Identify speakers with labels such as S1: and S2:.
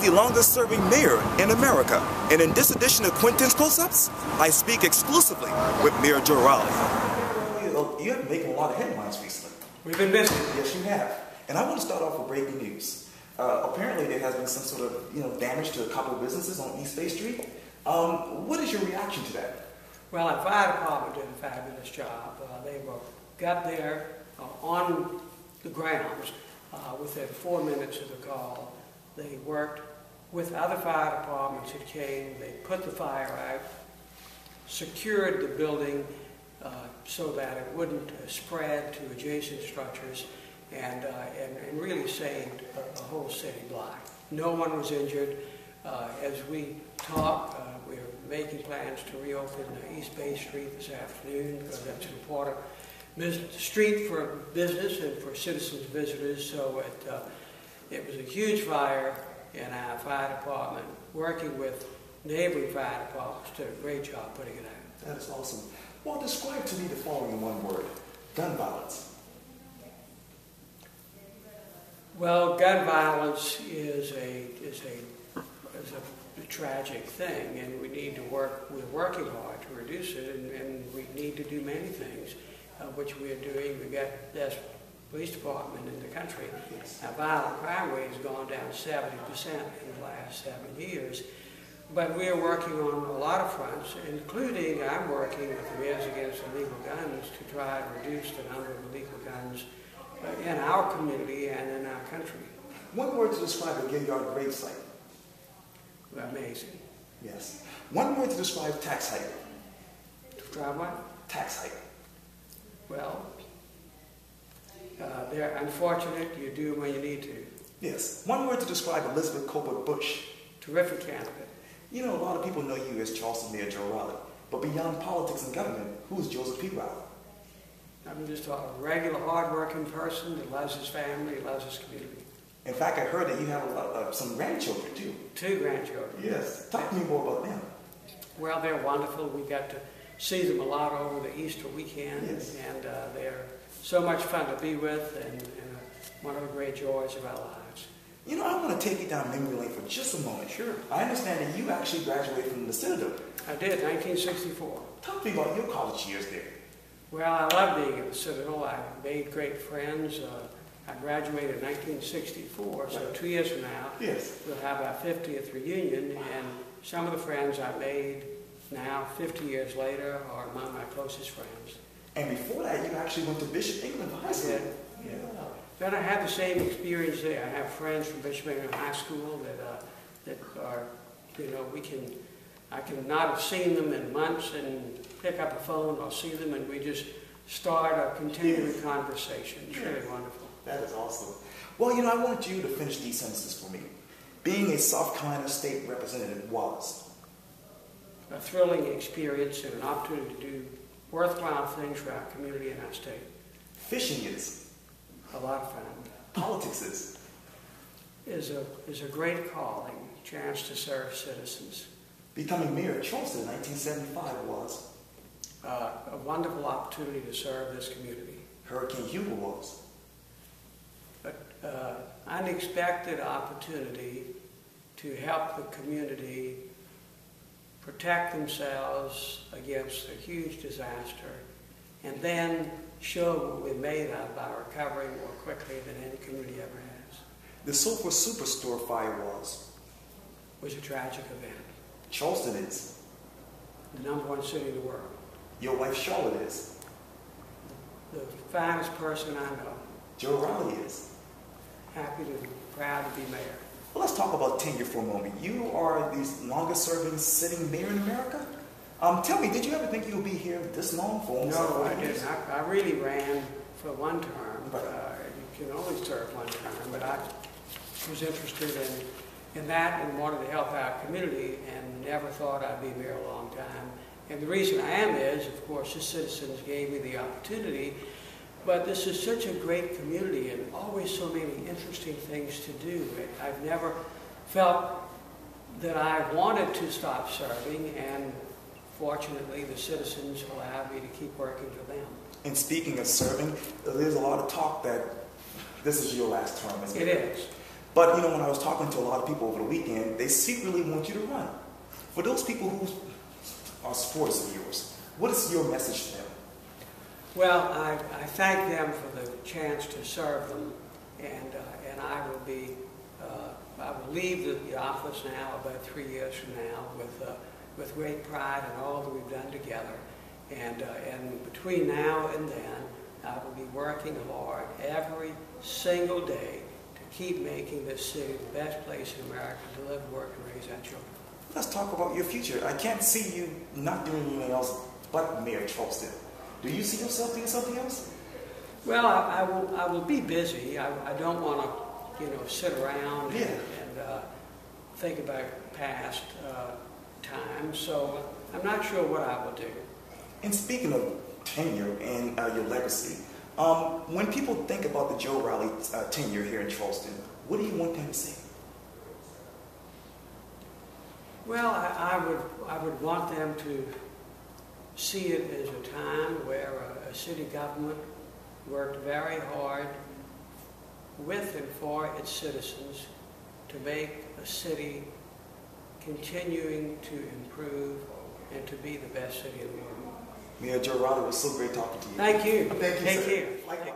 S1: the longest-serving mayor in America. And in this edition of Quintin's Close-Ups, I speak exclusively with Mayor Joe Raleigh. You have been making a lot of headlines recently.
S2: We've been busy.
S1: Yes, you have. And I want to start off with breaking news. Apparently there has been some sort of damage to a couple of businesses on East Bay Street. What is your reaction to that?
S2: Well, our fire department did a fabulous job. They got there on the grounds within 4 minutes of the call. They worked with other fire departments that came. They put the fire out, secured the building so that it wouldn't spread to adjacent structures, and really saved a whole city block. No one was injured. As we talk, we're making plans to reopen East Bay Street this afternoon because that's an important street for business and for citizens, visitors. So it was a huge fire, and our fire department, working with neighboring fire departments, did a great job putting it out.
S1: That is awesome. Well, describe to me the following in one word: gun violence.
S2: Well, gun violence is a tragic thing, and we need to work. We're working hard to reduce it, and we need to do many things, which we are doing. We got the best police department in the country.
S1: Yes.
S2: Our violent crime rate has gone down 70% in the last 7 years. But we are working on a lot of fronts, including I'm working with the Mayors Against Illegal Guns to try to reduce the number of illegal guns in our community and in our country.
S1: One word to describe a Gilliard gravesite.
S2: Amazing.
S1: Yes. One word to describe tax hike.
S2: Describe what?
S1: Tax hike.
S2: Well, they're unfortunate. You do when you need to.
S1: Yes. One word to describe Elizabeth Colbert-Busch.
S2: Terrific candidate.
S1: You know, a lot of people know you as Charleston Mayor Joe Raleigh, but beyond politics and government, who is Joseph P. Raleigh?
S2: I'm just a regular, hard-working person that loves his family, loves his community.
S1: In fact, I heard that you have some grandchildren, too.
S2: 2 grandchildren.
S1: Yes. Talk to me more about them.
S2: Well, they're wonderful. We got to see them a lot over the Easter weekend.
S1: Yes.
S2: And they're so much fun to be with, and one of the great joys of our lives.
S1: You know, I want to take you down memory lane for just a moment.
S2: Sure.
S1: I understand that you actually graduated from the Citadel.
S2: I did, 1964.
S1: Talk to me about your college years there.
S2: Well, I love being at the Citadel. I made great friends. I graduated in 1964, so 2 years from now,
S1: yes,
S2: we'll have our 50th reunion, and some of the friends I made now, 50 years later, are among my closest friends.
S1: And before that, you actually went to Bishop England High School.
S2: Yeah. Then I had the same experience there. I have friends from Bishop England High School that are, I can not have seen them in months and pick up a phone or see them, and we just start a continuing conversation. It's really wonderful.
S1: That is awesome. Well, I wanted you to finish these sentences for me. Being a South Carolina state representative was
S2: a thrilling experience and an opportunity to do worthwhile things for our community and our state.
S1: Fishing is
S2: a lot of fun.
S1: Politics
S2: is a great calling, chance to serve citizens.
S1: Becoming mayor of Charleston in 1975 was
S2: a wonderful opportunity to serve this community.
S1: Hurricane Hugo was
S2: unexpected opportunity to help the community protect themselves against a huge disaster, and then show what we're made of by recovering more quickly than any community ever has.
S1: The Sulphur Superstore fire
S2: was a tragic event.
S1: Charleston is
S2: the #1 city in the world.
S1: Your wife Charlotte is
S2: the finest person I know.
S1: Joe Raleigh is
S2: happy to, proud to be mayor.
S1: Well, let's talk about tenure for a moment. You are the longest-serving sitting mayor in America. Tell me, did you ever think you would be here this long for almost
S2: 40
S1: years?
S2: No, I didn't. I really ran for 1 term. Right. You can only serve 1 term, but I was interested in that and wanted to help our community and never thought I'd be mayor a long time. And the reason I am is, of course, the citizens gave me the opportunity. But this is such a great community and always so many interesting things to do. I've never felt that I wanted to stop serving, and fortunately the citizens allowed me to keep working for them.
S1: And speaking of serving, there's a lot of talk that this is your last term, isn't it?
S2: It is.
S1: But, you know, when I was talking to a lot of people over the weekend, they secretly want you to run. For those people who are supporters of yours, what is your message to them?
S2: Well, I thank them for the chance to serve them, and I will be, I will leave the office now about 3 years from now with great pride in all that we've done together, and between now and then, I will be working hard every single day to keep making this city the best place in America to live, work, and raise our children.
S1: Let's talk about your future. I can't see you not doing anything else but Mayor Charleston. Do you see yourself doing something else?
S2: Well, I will be busy. I don't want to, sit around and think about past times. So I'm not sure what I will do.
S1: And speaking of tenure and your legacy, when people think about the Joe Riley tenure here in Charleston, what do you want them to say?
S2: Well, I would want them to see it as a time where a city government worked very hard with and for its citizens to make a city continuing to improve and to be the best city in the world.
S1: Mayor Joe Riley, it was so great talking to you.
S2: Thank you.
S1: Thank you,
S2: Take
S1: sir.
S2: care.
S1: Likewise.